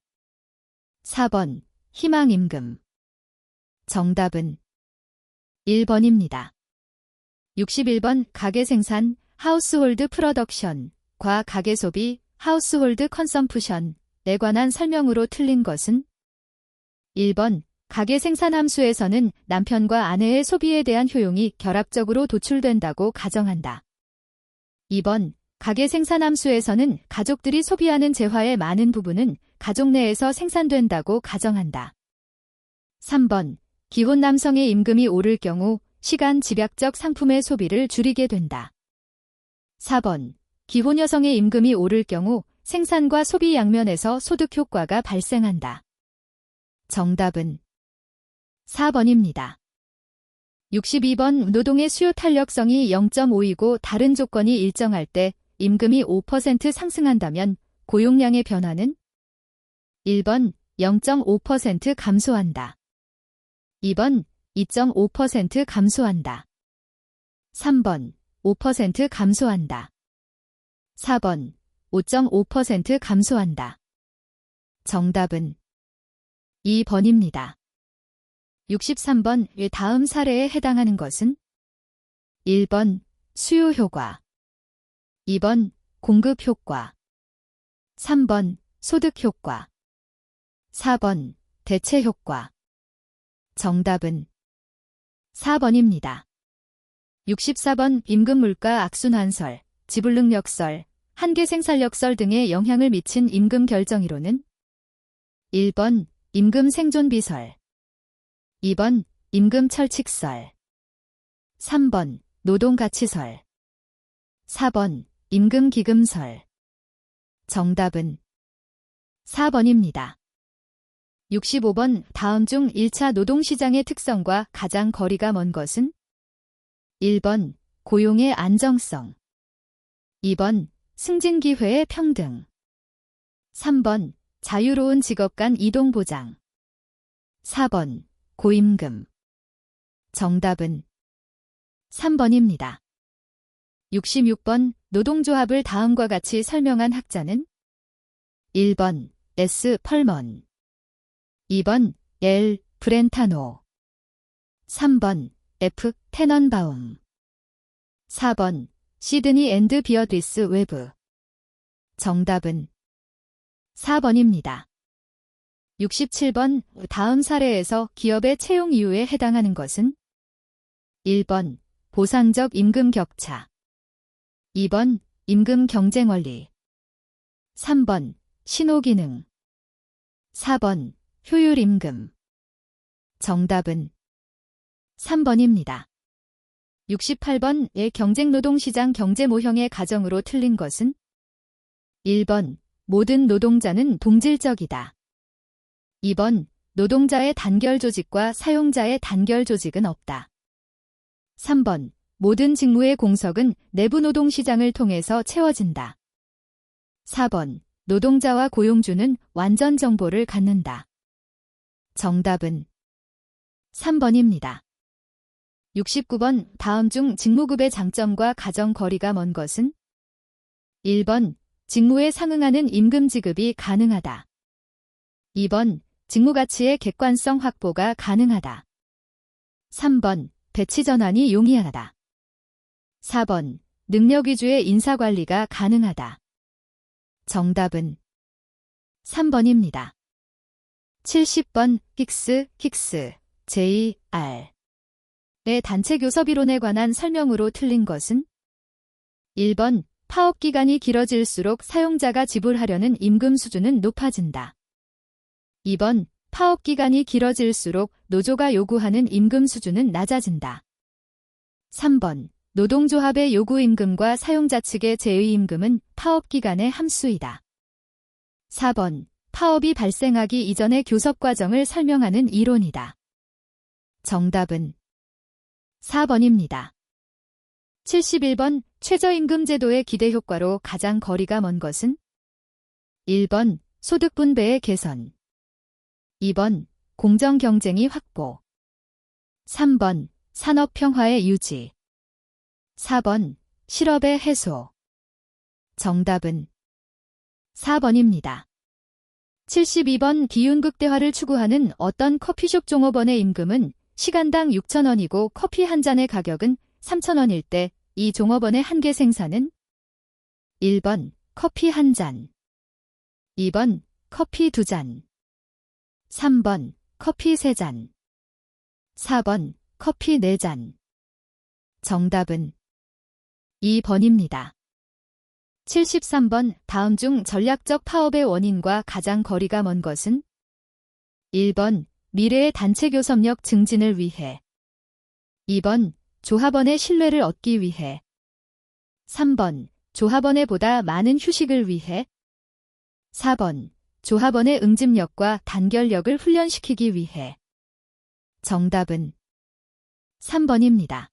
A: 4번 희망임금 정답은 1번입니다. 61번 가게생산 하우스홀드 프로덕션과 가게소비 하우스홀드 컨섬프션에 관한 설명으로 틀린 것은 1번 가게생산함수에서는 남편과 아내의 소비에 대한 효용이 결합적으로 도출된다고 가정한다. 2번 가게생산함수에서는 가족들이 소비하는 재화의 많은 부분은 가족 내에서 생산된다고 가정한다. 3번 기혼 남성의 임금이 오를 경우 시간 집약적 상품의 소비를 줄이게 된다. 4번 기혼 여성의 임금이 오를 경우 생산과 소비 양면에서 소득 효과가 발생한다. 정답은 4번입니다. 62번 노동의 수요 탄력성이 0.5이고 다른 조건이 일정할 때 임금이 5% 상승한다면 고용량의 변화는 1번 0.5% 감소한다. 2번 2.5% 감소한다. 3번 5% 감소한다. 4번 5.5% 감소한다. 정답은 2번입니다. 63번 다음 사례에 해당하는 것은 1번 수요 효과 2번 공급 효과 3번 소득 효과. 4번 대체 효과. 정답은 4번입니다. 64번 임금물가 악순환설, 지불능력설, 한계생산력설 등의 영향을 미친 임금 결정이론은 1번 임금 생존비설, 2번 임금 철칙설, 3번 노동가치설, 4번 임금기금설. 정답은 4번입니다. 65번 다음 중 1차 노동시장의 특성과 가장 거리가 먼 것은 1번 고용의 안정성, 2번 승진기회의 평등, 3번 자유로운 직업 간 이동 보장, 4번 고임금. 정답은 3번입니다. 66번 노동조합을 다음과 같이 설명한 학자는 1번 S. 펄먼, 2번 L. 브렌타노, 3번 F. 테넌바움, 4번 시드니 앤드 비어드리스 웨브. 정답은 4번입니다. 67번 다음 사례에서 기업의 채용 이유에 해당하는 것은 1번 보상적 임금 격차, 2번 임금 경쟁 원리, 3번 신호기능, 4번 효율 임금. 정답은 3번입니다. 68번의 경쟁노동시장 경제모형의 가정으로 틀린 것은 1번 모든 노동자는 동질적이다, 2번 노동자의 단결 조직과 사용자의 단결 조직은 없다, 3번 모든 직무의 공석은 내부 노동시장을 통해서 채워진다, 4번 노동자와 고용주는 완전 정보를 갖는다. 정답은 3번입니다. 69번 다음 중 직무급의 장점과 가정 거리가 먼 것은 1번 직무에 상응하는 임금 지급이 가능하다, 2번 직무 가치의 객관성 확보가 가능하다, 3번 배치 전환이 용이하다, 4번 능력 위주의 인사관리가 가능하다. 정답은 3번입니다. 70번 힉스, JR의 단체 교섭이론에 관한 설명으로 틀린 것은 1번 파업기간이 길어질수록 사용자가 지불하려는 임금 수준은 높아진다, 2번 파업기간이 길어질수록 노조가 요구하는 임금 수준은 낮아진다, 3번 노동조합의 요구임금과 사용자 측의 제의임금은 파업기간의 함수이다. 4번 파업이 발생하기 이전의 교섭 과정을 설명하는 이론이다. 정답은 4번입니다. 71번 최저임금 제도의 기대 효과로 가장 거리가 먼 것은 1번 소득 분배의 개선, 2번 공정 경쟁이 확보, 3번 산업 평화의 유지, 4번 실업의 해소. 정답은 4번입니다. 72번 기윤극대화를 추구하는 어떤 커피숍 종업원의 임금은 시간당 6,000원이고 커피 한 잔의 가격은 3,000원일 때 이 종업원의 한계 생산은 1번 커피 한 잔, 2번 커피 2잔, 3번 커피 3잔, 4번 커피 4잔. 정답은 2번입니다. 73번 다음 중 전략적 파업의 원인과 가장 거리가 먼 것은 1번 미래의 단체 교섭력 증진을 위해, 2번 조합원의 신뢰를 얻기 위해, 3번 조합원의 보다 많은 휴식을 위해, 4번 조합원의 응집력과 단결력을 훈련시키기 위해. 정답은 3번입니다.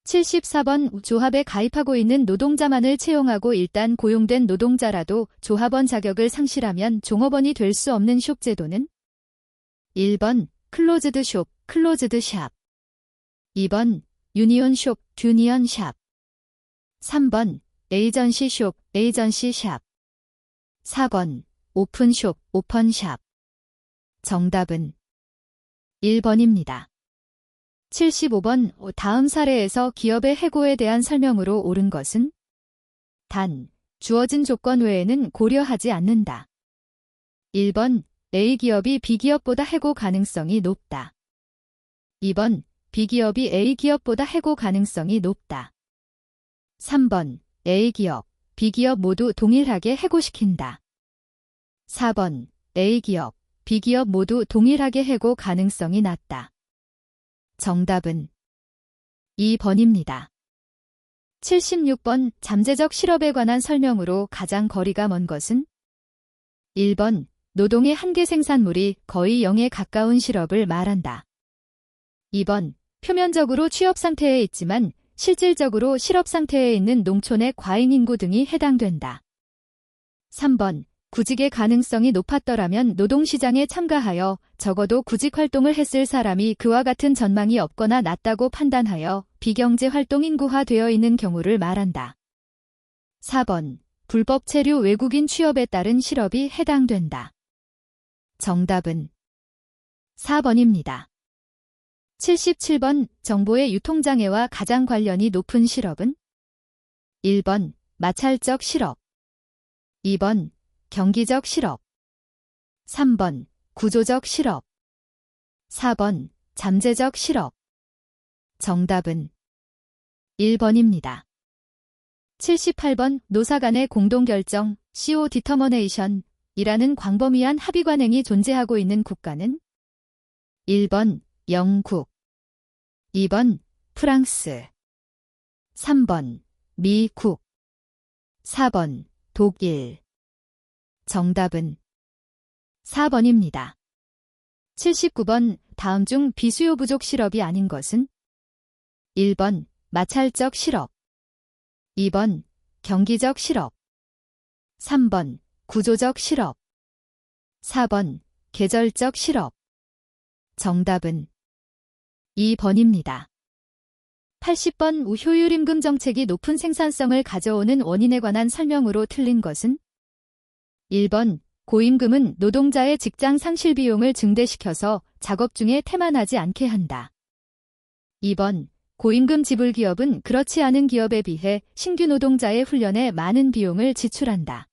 A: 74번 조합에 가입하고 있는 노동자만을 채용하고 일단 고용된 노동자라도 조합원 자격을 상실하면 종업원이 될 수 없는 숍 제도는 1번 클로즈드 숍, 클로즈드 샵, 2번 유니온 숍, 유니언 샵, 3번 에이전시 숍, 에이전시 샵, 4번 오픈 숍, 오픈 샵. 정답은 1번입니다. 75번 다음 사례에서 기업의 해고에 대한 설명으로 옳은 것은 단, 주어진 조건 외에는 고려하지 않는다. 1번 A기업이 B기업보다 해고 가능성이 높다. 2번 B기업이 A기업보다 해고 가능성이 높다. 3번 A기업, B기업 모두 동일하게 해고시킨다. 4번 A기업, B기업 모두 동일하게 해고 가능성이 낮다. 정답은 2번입니다. 76번 잠재적 실업에 관한 설명으로 가장 거리가 먼 것은 1번 노동의 한계 생산물이 거의 0에 가까운 실업을 말한다. 2번 표면적으로 취업 상태에 있지만 실질적으로 실업 상태에 있는 농촌의 과잉 인구 등이 해당된다. 3번 구직의 가능성이 높았더라면 노동시장에 참가하여 적어도 구직 활동을 했을 사람이 그와 같은 전망이 없거나 낮다고 판단하여 비경제 활동 인구화되어 있는 경우를 말한다. 4번 불법 체류 외국인 취업에 따른 실업이 해당된다. 정답은 4번입니다. 77번 정보의 유통장애와 가장 관련이 높은 실업은 1번 마찰적 실업, 2번 경기적 실업, 3번 구조적 실업, 4번 잠재적 실업. 정답은 1번입니다. 78번 노사 간의 공동결정 Co-determination 이라는 광범위한 합의 관행이 존재하고 있는 국가는 1번 영국, 2번 프랑스, 3번 미국, 4번 독일. 정답은 4번입니다. 79번 다음 중 비수요 부족 실업이 아닌 것은 1번 마찰적 실업, 2번 경기적 실업, 3번 구조적 실업, 4번 계절적 실업. 정답은 2번입니다. 80번 효율임금 정책이 높은 생산성을 가져오는 원인에 관한 설명으로 틀린 것은 1번 고임금은 노동자의 직장 상실 비용을 증대시켜서 작업 중에 태만하지 않게 한다. 2번 고임금 지불 기업은 그렇지 않은 기업에 비해 신규 노동자의 훈련에 많은 비용을 지출한다.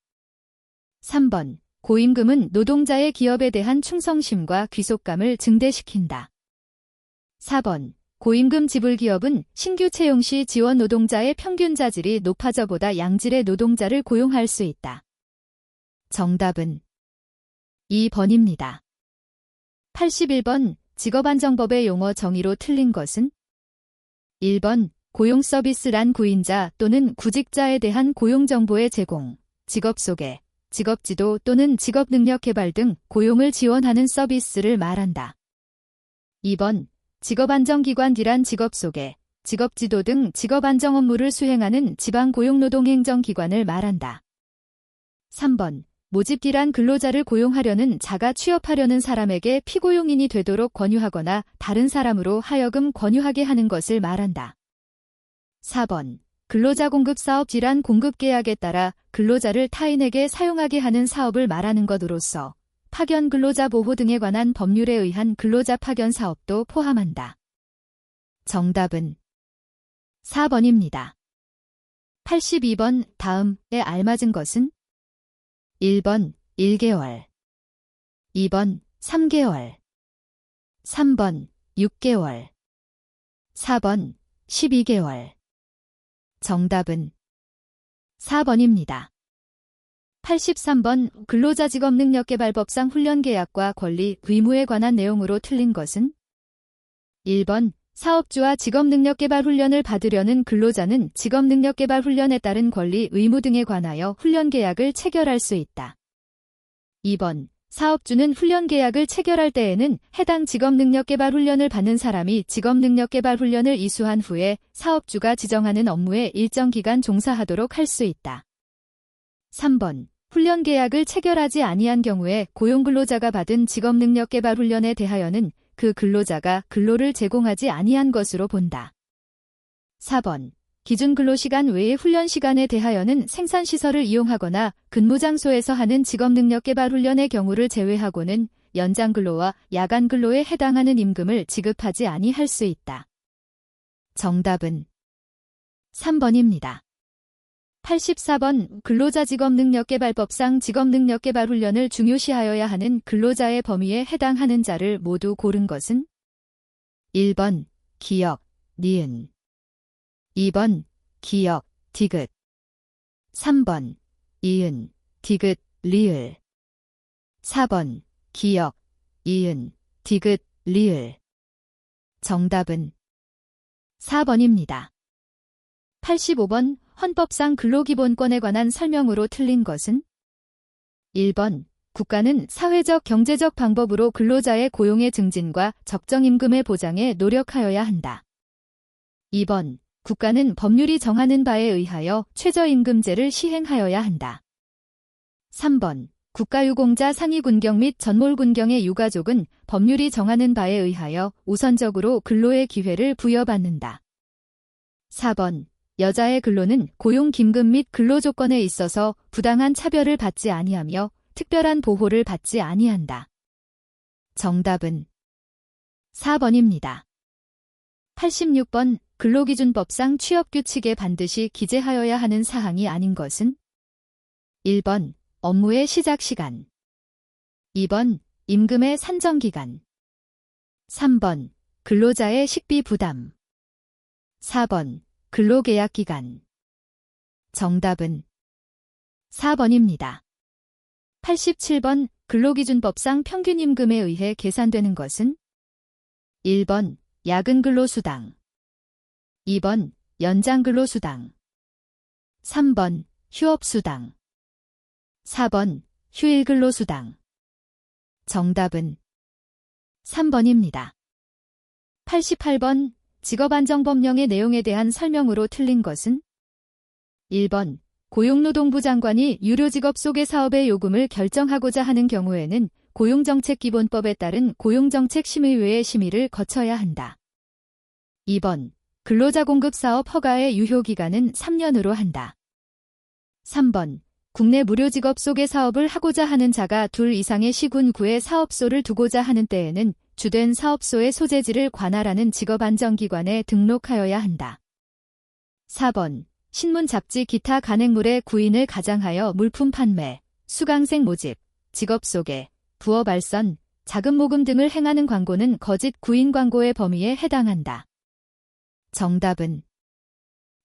A: 3번 고임금은 노동자의 기업에 대한 충성심과 귀속감을 증대시킨다. 4번 고임금 지불 기업은 신규 채용 시 지원 노동자의 평균 자질이 높아져보다 양질의 노동자를 고용할 수 있다. 정답은 2번입니다. 81번 직업안정법의 용어 정의로 틀린 것은 1번 고용 서비스란 구인자 또는 구직자에 대한 고용 정보의 제공, 직업 소개, 직업지도 또는 직업능력 개발 등 고용을 지원하는 서비스를 말한다. 2번 직업안정기관이란 직업소개, 직업지도 등 직업안정 업무를 수행하는 지방고용노동행정기관을 말한다. 3번 모집기란 근로자를 고용하려는 자가 취업하려는 사람에게 피고용인이 되도록 권유하거나 다른 사람으로 하여금 권유하게 하는 것을 말한다. 4번 근로자 공급 사업지란 공급계약에 따라 근로자를 타인에게 사용하게 하는 사업을 말하는 것으로서 파견 근로자 보호 등에 관한 법률에 의한 근로자 파견 사업도 포함한다. 정답은 4번입니다. 82번 다음에 알맞은 것은 1번 1개월, 2번 3개월, 3번 6개월, 4번 12개월. 정답은 4번입니다. 83번 근로자 직업능력개발법상 훈련계약과 권리, 의무에 관한 내용으로 틀린 것은 1번 사업주와 직업능력개발 훈련을 받으려는 근로자는 직업능력개발 훈련에 따른 권리, 의무 등에 관하여 훈련계약을 체결할 수 있다. 2번 사업주는 훈련계약을 체결할 때에는 해당 직업능력개발 훈련을 받는 사람이 직업능력개발 훈련을 이수한 후에 사업주가 지정하는 업무에 일정 기간 종사하도록 할 수 있다. 3번 훈련계약을 체결하지 아니한 경우에 고용근로자가 받은 직업능력개발 훈련에 대하여는 그 근로자가 근로를 제공하지 아니한 것으로 본다. 4번 기준 근로시간 외의 훈련시간에 대하여는 생산시설을 이용하거나 근무장소에서 하는 직업능력개발 훈련의 경우를 제외하고는 연장근로와 야간근로에 해당하는 임금을 지급하지 아니할 수 있다. 정답은 3번입니다. 84번 근로자 직업능력개발법상 직업능력개발훈련을 중요시하여야 하는 근로자의 범위에 해당하는 자를 모두 고른 것은 1번 기역, 니은 2번 기역, 디귿 3번 이은, 디귿, 리을 4번 기역, 이은, 디귿, 리을 정답은 4번입니다. 85번 헌법상 근로기본권에 관한 설명으로 틀린 것은 1번 국가는 사회적 경제적 방법으로 근로자의 고용의 증진과 적정임금의 보장에 노력하여야 한다. 2번 국가는 법률이 정하는 바에 의하여 최저임금제를 시행하여야 한다. 3번 국가유공자 상위군경 및 전몰군경의 유가족은 법률이 정하는 바에 의하여 우선적으로 근로의 기회를 부여받는다. 4번 여자의 근로는 고용김금 및 근로조건에 있어서 부당한 차별을 받지 아니하며 특별한 보호를 받지 아니한다. 정답은 4번입니다. 86번 근로기준법상 취업규칙에 반드시 기재하여야 하는 사항이 아닌 것은 1번 업무의 시작시간 2번 임금의 산정기간 3번 근로자의 식비 부담 4번 근로계약기간 정답은 4번입니다. 87번 근로기준법상 평균임금에 의해 계산되는 것은 1번 야근근로수당 2번 연장근로수당 3번 휴업수당 4번 휴일근로수당 정답은 3번입니다. 88번 직업안정법령의 내용에 대한 설명으로 틀린 것은 1번 고용노동부 장관이 유료직업 속의 사업의 요금을 결정하고자 하는 경우에는 고용정책기본법에 따른 고용정책심의회의 심의를 거쳐야 한다. 2번 근로자 공급 사업 허가의 유효기간은 3년으로 한다. 3번 국내 무료직업 속의 사업을 하고자 하는 자가 둘 이상의 시군구에 사업소를 두고자 하는 때에는 주된 사업소의 소재지를 관할하는 직업안정기관에 등록하여야 한다. 4번 신문 잡지 기타 간행물의 구인을 가장하여 물품 판매, 수강생 모집, 직업 소개, 부업 알선, 자금 모금 등을 행하는 광고는 거짓 구인 광고의 범위에 해당한다. 정답은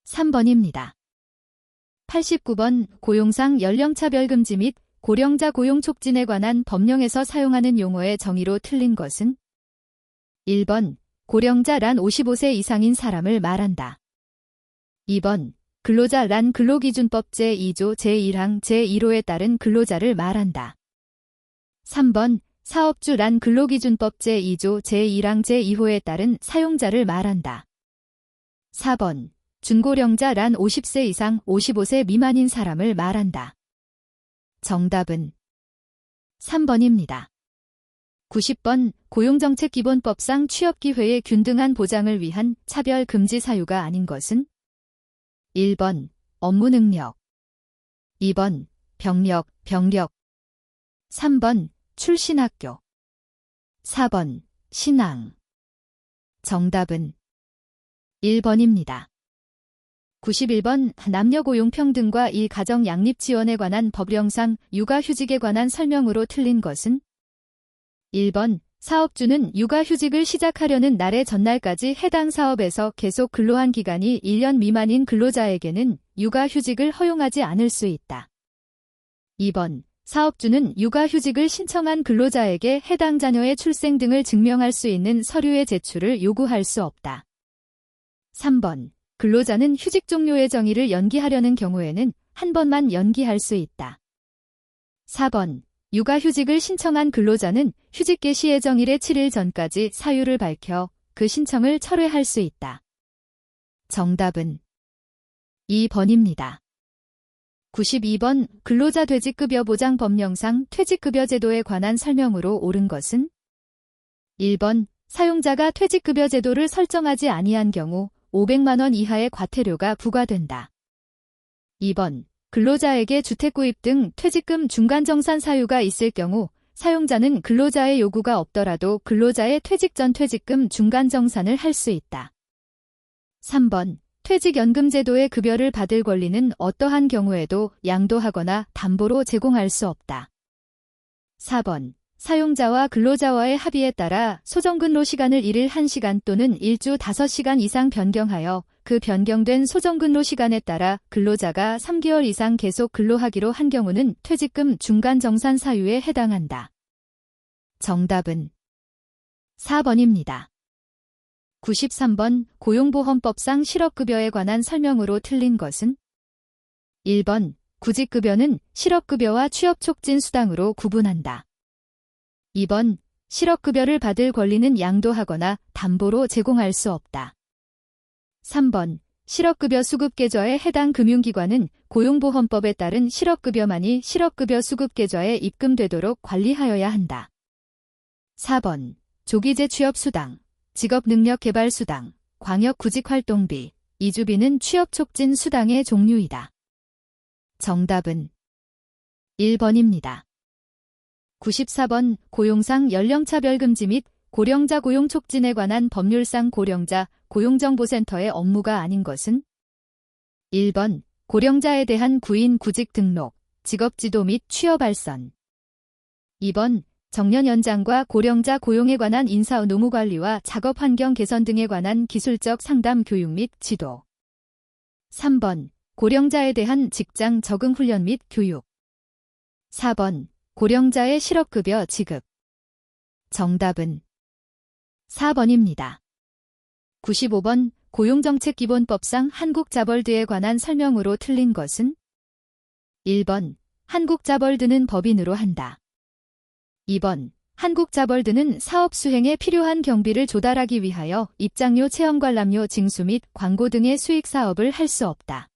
A: 3번입니다. 89번 고용상 연령차별금지 및 고령자 고용 촉진에 관한 법령에서 사용하는 용어의 정의로 틀린 것은 1번 고령자란 55세 이상인 사람을 말한다. 2번 근로자란 근로기준법 제2조 제1항 제1호에 따른 근로자를 말한다. 3번 사업주란 근로기준법 제2조 제1항 제2호에 따른 사용자를 말한다. 4번 준고령자란 50세 이상 55세 미만인 사람을 말한다. 정답은 3번입니다. 90번 고용정책기본법상 취업기회의 균등한 보장을 위한 차별금지 사유가 아닌 것은 1번 업무능력 2번 병력, 병력 3번 출신학교 4번 신앙 정답은 1번입니다. 91번 남녀고용평등과 일가정양립지원에 관한 법령상 육아휴직에 관한 설명으로 틀린 것은 1번 사업주는 육아휴직을 시작하려는 날의 전날까지 해당 사업에서 계속 근로한 기간이 1년 미만인 근로자에게는 육아휴직을 허용하지 않을 수 있다. 2번 사업주는 육아휴직을 신청한 근로자에게 해당 자녀의 출생 등을 증명할 수 있는 서류의 제출을 요구할 수 없다. 3번 근로자는 휴직 종료의 정의를 연기하려는 경우에는 한 번만 연기할 수 있다. 4번 육아휴직을 신청한 근로자는 휴직 개시 예정일의 7일 전까지 사유를 밝혀 그 신청을 철회할 수 있다. 정답은 2번입니다. 92번 근로자 퇴직급여 보장 법령상 퇴직급여 제도에 관한 설명으로 옳은 것은 1번 사용자가 퇴직급여 제도를 설정하지 아니한 경우 500만 원 이하의 과태료가 부과된다. 2번 근로자에게 주택구입 등 퇴직금 중간정산 사유가 있을 경우 사용자는 근로자의 요구가 없더라도 근로자의 퇴직 전 퇴직금 중간정산을 할 수 있다. 3번 퇴직연금제도의 급여를 받을 권리는 어떠한 경우에도 양도하거나 담보로 제공할 수 없다. 4번. 사용자와 근로자와의 합의에 따라 소정근로 시간을 일일 1시간 또는 일주 5시간 이상 변경하여 그 변경된 소정근로 시간에 따라 근로자가 3개월 이상 계속 근로하기로 한 경우는 퇴직금 중간 정산 사유에 해당한다. 정답은 4번입니다. 93번 고용보험법상 실업급여에 관한 설명으로 틀린 것은 1번 구직급여는 실업급여와 취업촉진수당으로 구분한다. 2번 실업급여를 받을 권리는 양도하거나 담보로 제공할 수 없다. 3번 실업급여 수급계좌에 해당 금융기관은 고용보험법에 따른 실업급여만이 실업급여 수급계좌에 입금되도록 관리하여야 한다. 4번 조기재취업수당, 직업능력개발수당, 광역구직활동비, 이주비는 취업촉진수당의 종류이다. 정답은 1번입니다. 94번 고용상 연령차별금지 및 고령자 고용 촉진에 관한 법률상 고령자 고용정보센터의 업무가 아닌 것은 1번 고령자에 대한 구인 구직 등록, 직업지도 및 취업 알선 2번 정년 연장과 고령자 고용에 관한 인사 노무 관리와 작업 환경 개선 등에 관한 기술적 상담 교육 및 지도 3번 고령자에 대한 직장 적응 훈련 및 교육 4번 고령자의 실업급여 지급 정답은 4번입니다. 95번 고용정책기본법상 한국자벌드에 관한 설명으로 틀린 것은 1번 한국자벌드는 법인으로 한다. 2번 한국자벌드는 사업 수행에 필요한 경비를 조달하기 위하여 입장료 체험관람료 징수 및 광고 등의 수익 사업을 할 수 없다.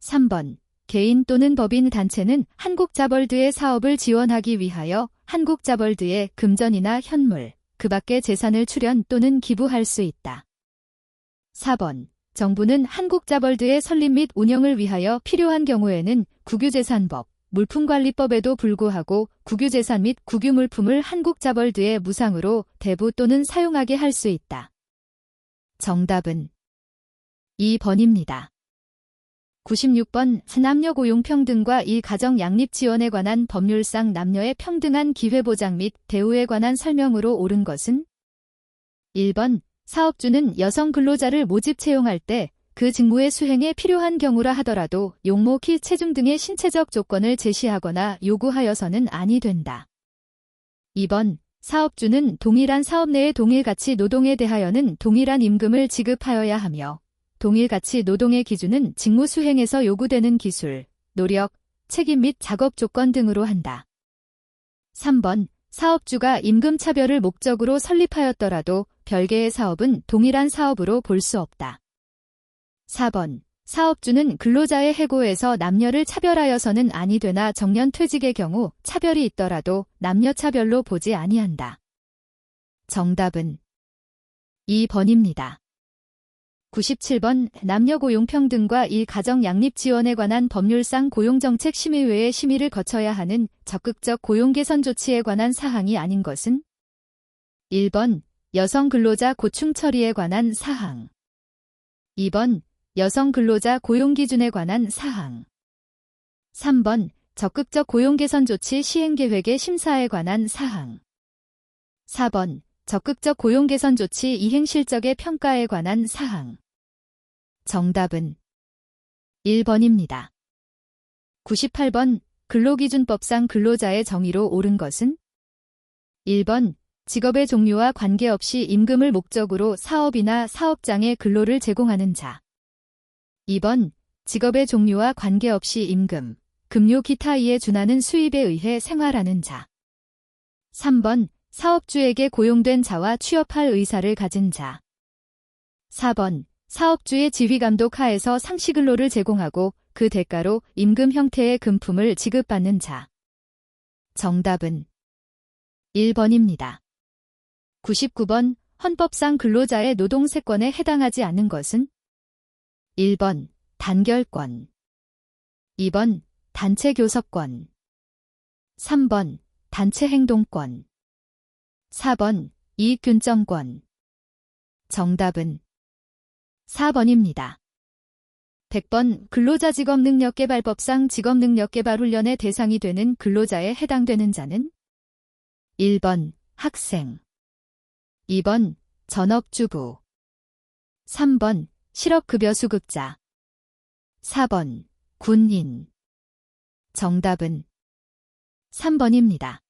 A: 3번 개인 또는 법인 단체는 한국자벌드의 사업을 지원하기 위하여 한국자벌드에 금전이나 현물, 그 밖의 재산을 출연 또는 기부할 수 있다. 4번 정부는 한국자벌드의 설립 및 운영을 위하여 필요한 경우에는 국유재산법, 물품관리법에도 불구하고 국유재산 및 국유물품을 한국자벌드에 무상으로 대부 또는 사용하게 할 수 있다. 정답은 2번입니다. 96번 남녀 고용평등과 가정 양립 지원에 관한 법률상 남녀의 평등한 기회보장 및 대우에 관한 설명으로 옳은 것은 1번 사업주는 여성 근로자를 모집 채용할 때 그 직무의 수행에 필요한 경우라 하더라도 용모, 키, 체중 등의 신체적 조건을 제시하거나 요구하여서는 아니 된다. 2번 사업주는 동일한 사업 내의 동일가치 노동에 대하여는 동일한 임금을 지급하여야 하며 동일가치 노동의 기준은 직무 수행에서 요구되는 기술, 노력, 책임 및 작업 조건 등으로 한다. 3번 사업주가 임금 차별을 목적으로 설립하였더라도 별개의 사업은 동일한 사업으로 볼 수 없다. 4번 사업주는 근로자의 해고에서 남녀를 차별하여서는 아니 되나 정년 퇴직의 경우 차별이 있더라도 남녀 차별로 보지 아니한다. 정답은 2번입니다. 97번 남녀 고용평등과 가정 양립 지원에 관한 법률상 고용정책심의회의 심의를 거쳐야 하는 적극적 고용개선 조치에 관한 사항이 아닌 것은 1번 여성 근로자 고충 처리에 관한 사항 2번 여성 근로자 고용기준에 관한 사항 3번 적극적 고용개선 조치 시행계획의 심사에 관한 사항 4번 적극적 고용개선 조치 이행 실적의 평가에 관한 사항 정답은 1번입니다. 98번 근로기준법상 근로자의 정의로 옳은 것은 1번 직업의 종류와 관계없이 임금을 목적으로 사업이나 사업장에 근로를 제공하는 자 2번 직업의 종류와 관계없이 임금, 급료 기타 이에 준하는 수입에 의해 생활하는 자 3번 사업주에게 고용된 자와 취업할 의사를 가진 자 4번 사업주의 지휘감독 하에서 상시근로를 제공하고 그 대가로 임금 형태의 금품을 지급받는 자 정답은 1번입니다. 99번 헌법상 근로자의 노동세권에 해당하지 않는 것은 1번 단결권 2번 단체교섭권 3번 단체행동권 4번 이익균정권 정답은 4번입니다. 100번 근로자 직업능력개발법상 직업능력개발훈련의 대상이 되는 근로자에 해당되는 자는 1번 학생, 2번 전업주부, 3번 실업급여수급자, 4번 군인. 정답은 3번입니다.